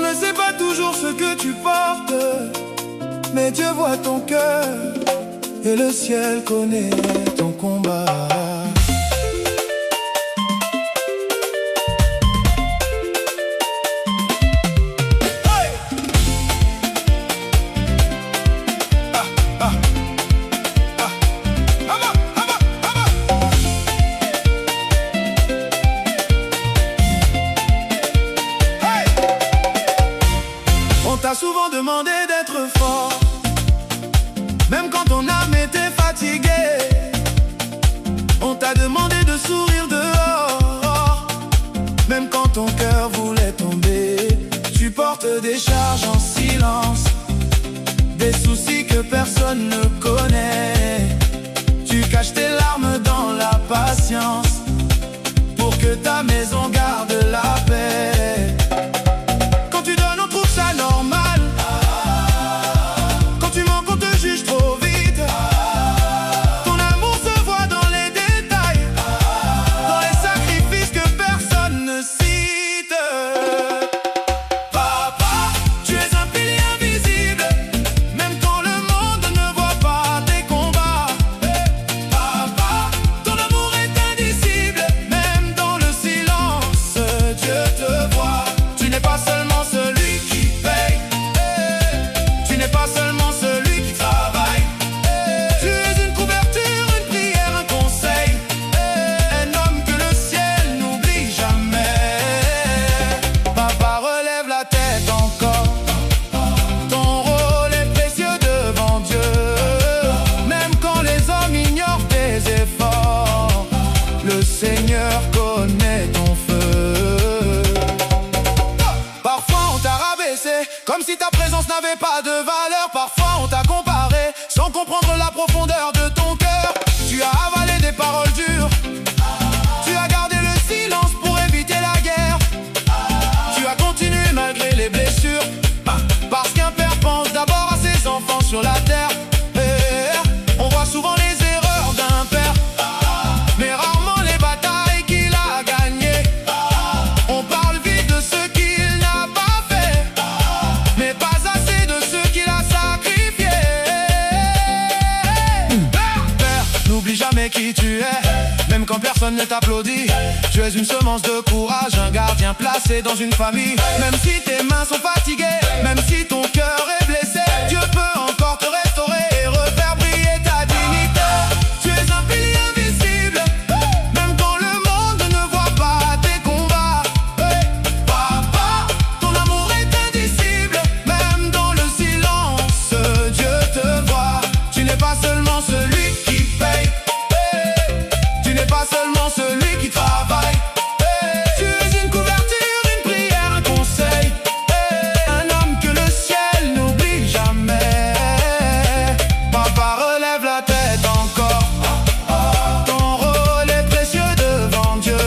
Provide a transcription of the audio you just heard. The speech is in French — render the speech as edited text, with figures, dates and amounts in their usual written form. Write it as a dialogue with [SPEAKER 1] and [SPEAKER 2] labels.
[SPEAKER 1] On ne sait pas toujours ce que tu portes, mais Dieu voit ton cœur et le ciel connaît ton combat. On t'a souvent demandé d'être fort, même quand ton âme était fatiguée. On t'a demandé de sourire dehors, même quand ton cœur voulait tomber. Tu portes des charges en silence, des soucis que personne ne connaît. Tu caches tes larmes dans la patience, pour que ta maison garde la paix. Quand tu donnes, on trouve ça normal. Quand tu manques, on te juge trop vite. Ton amour se voit dans les détails, dans les sacrifices que personne ne cite. Papa, tu es un pilier invisible, même quand le monde ne voit pas tes combats. Papa, ton amour est indicible, même dans le silence, Dieu te voit. Tu n'es pas seulement celui qui paye, tu n'es pas seulement celui qui travaille. Tu es une couverture, une prière, un conseil, un homme que le ciel n'oublie jamais. Papa, relève la tête encore, ton rôle est précieux devant Dieu. Même quand les hommes ignorent tes efforts, le Seigneur connaît ton feu. Parfois on t'a rabaissé, comme si ta présence n'avait pas de valeur. Parfois on t'a comparé, sans comprendre la profondeur de ton cœur. Tu as avalé des paroles dures, tu as gardé le silence pour éviter la guerre. Tu as continué malgré les blessures, parce qu'un père pense d'abord à ses enfants sur la terre. On voit souvent les erreurs d'un père, mais rarement les batailles qu'il a gagnées. On parle vite de ce qu'il n'a pas fait, mais pas assez de ce qu'il a sacrifié. Père, n'oublie jamais qui tu es, même quand personne ne t'applaudit. Tu es une semence de courage, un gardien placé dans une famille. Même si tes mains sont fatiguées, même si ton cœur est blessé, Dieu peut encore te restaurer et refaire briller ta dignité. Tu es un pilier invisible, même quand le monde ne voit pas tes combats. Papa, ton amour est indicible, même dans le silence, Dieu te voit. Tu n'es pas seulement celui